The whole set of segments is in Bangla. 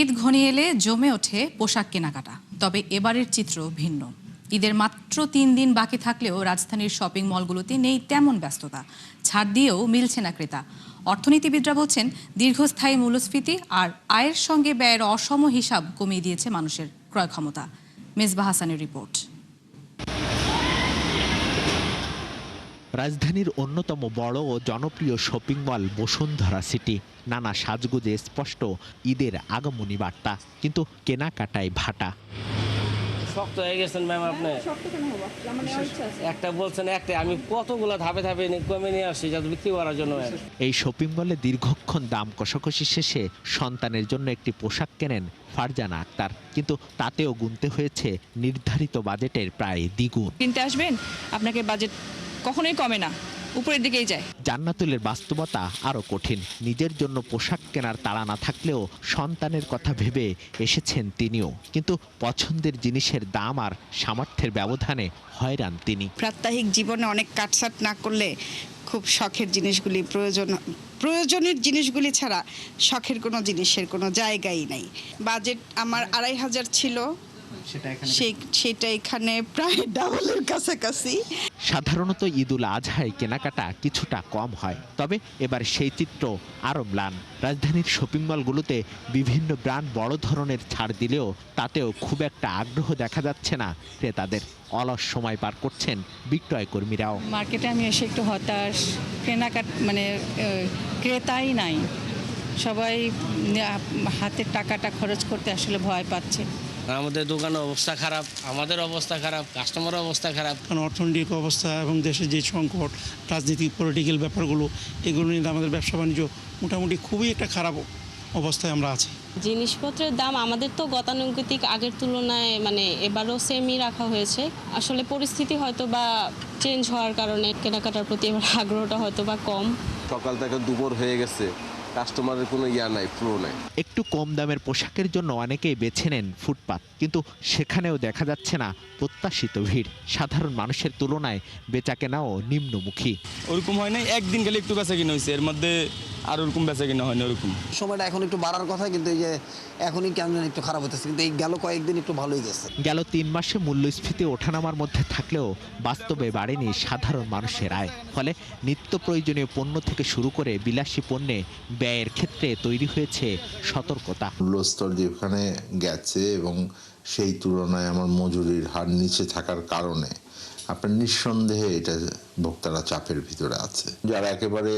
ঈদ ঘনিয়ে এলে জমে ওঠে পোশাক কেনাকাটা। তবে এবারের চিত্র ভিন্ন। ঈদের মাত্র 3 দিন বাকি থাকলেও রাজধানীর শপিং মলগুলোতে নেই তেমন ব্যস্ততা। ছাড় দিয়েও মিলছে না ক্রেতা। অর্থনীতিবিদরা বলছেন, দীর্ঘস্থায়ী মূল্যস্ফীতি আর আয়ের সঙ্গে ব্যয়ের অসম হিসাব কমিয়ে দিয়েছে মানুষের ক্রয় ক্ষমতা। মেজবাহ হাসানের রিপোর্ট। রাজধানীর অন্যতম বড় ও জনপ্রিয় শপিং মল বসুন্ধরা সিটি। নানা সাজগুজে স্পষ্ট ঈদের আগমনী বার্তা, কিন্তু কেনাকাটায় ভাটা। শক্ত হয়ে গেছেন ম্যাম আপনি। একটা বলছেন একটা, আমি কতগুলো ধাপে ধাপে কমে নিয়ে আসছি যাতে বিক্রি করার জন্য। এই শপিং মলে দীর্ঘক্ষণ দাম কষাকষি শেষে সন্তানের জন্য একটি পোশাক কেনেন ফারজানা আক্তার, কিন্তু তাতেও গুনতে হয়েছে নির্ধারিত বাজেটের প্রায় দ্বিগুণ। কিনতে আসবেন, আপনাকে বাজেট কখনোই কমে না, উপরের দিকেই যায়। জান্নাতুলের বাস্তবতা আরো কঠিন। নিজের জন্য পোশাক কেনার তাড়া না থাকলেও সন্তানের কথা ভেবে এসেছেন তিনিও, কিন্তু পছন্দের জিনিসের দাম আর সামর্থ্যের ব্যবধানে হয়রান তিনি। প্রাত্যহিক জীবনে অনেক কাটছাট না করলে খুব শখের জিনিসগুলি প্রয়োজনের জিনিসগুলি ছাড়া শখের কোনো জিনিসের কোনো জায়গাই নাই। বাজেট আমার ২,৫০০ ছিল, সেটা এখানে প্রায় ডাবলের কাছাকাছি। সাধারণত ঈদুল আজহায় কেনাকাটা কিছুটা কম হয়, তবে এবার সেই চিত্র আরও ম্লান। রাজধানীর শপিং মলগুলোতে বিভিন্ন ব্র্যান্ড বড় ধরনের ছাড় দিলেও তাতেও খুব একটা আগ্রহ দেখা যাচ্ছে না ক্রেতাদের। অলস সময় পার করছেন বিক্রয় কর্মীরাও। মার্কেটে আমি এসে একটু হতাশ, ক্রেতাই নাই। সবাই হাতের টাকাটা খরচ করতে আসলে ভয় পাচ্ছে। আমাদের দোকানের অবস্থা খারাপ, আমাদের অবস্থা খারাপ, কাস্টমারের অবস্থা খারাপ। কারণ অর্থনৈতিক অবস্থা এবং দেশের যে সংকট, রাজনৈতিক পলিটিক্যাল ব্যাপারগুলো, এগুলো নিয়ে আমাদের ব্যবসা বাণিজ্য মোটামুটি খুবই একটা খারাপ অবস্থায় আমরা আছি। জিনিসপত্রের দাম আমাদের তো গতানুগতিক আগের তুলনায় এবারও সেমই রাখা হয়েছে। আসলে পরিস্থিতি হয়তো বা চেঞ্জ হওয়ার কারণে কেনাকাটার প্রতি এবার আগ্রহটা হয়তো বা কম। সকাল থেকে দুপুর হয়ে গেছে, কাস্টমারের কোনো ফ্লো নাই। একটু কম দামের পোশাকের জন্য অনেকেই বেছে নেন ফুটপাত, কিন্তু সেখানেও দেখা যাচ্ছে না প্রত্যাশিত ভিড়। সাধারণ মানুষের তুলনায় বেচাকেনাও নিম্নমুখী। ওরকম হয় নাই, একদিন গেলে একটু বেচা কিনা হয়েছে, এর মধ্যে আর ওরকম বেচা কিনা হয়নি। ওরকম সময়টা এখন একটু বাড়ার কথা, কিন্তু এই যে এখনই কেমন একটু খারাপ হতেছে, কিন্তু এই গেল কয়েকদিন একটু ভালোই গেছে। গেল 3 মাসে মূল্যস্ফীতি ওঠানামার মধ্যে থাকলেও বাস্তবে বাড়েনি সাধারণ মানুষের আয়। ফলে নিত্য প্রয়োজনীয় পণ্য থেকে শুরু করে বিলাসী পণ্যে ব্যয়ের ক্ষেত্রে তৈরি হয়েছে সতর্কতা। মূল্যস্তর যেখানে গেছে এবং সেই তুলনায় আমার মজুরির হার নিচে থাকার কারণে আপনার নিঃসন্দেহে এটা ভোক্তারা চাপের ভিতরে আছে। যারা একেবারে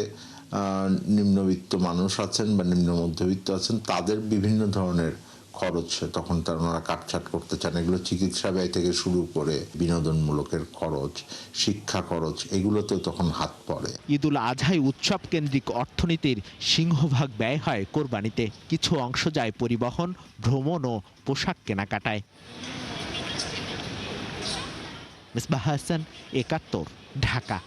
নিম্নবিত্ত মানুষ আছেন বা নিম্ন মধ্যবিত্ত আছেন, তাদের বিভিন্ন ধরনের খরচ তখন ওনারা কাটছাট করতে চান। এগুলো চিকিৎসা ব্যয় থেকে শুরু করে বিনোদনমূলকের খরচ, শিক্ষা খরচ, এগুলোতেও তখন হাত পড়ে। ঈদুল আজহায় উৎসব কেন্দ্রিক অর্থনীতির সিংহভাগ ব্যয় হয় কোরবানিতে। কিছু অংশ যায় পরিবহন, ভ্রমণ ও পোশাক কেনাকাটায়। মেজবাহ হাসান, ৭১, ঢাকা।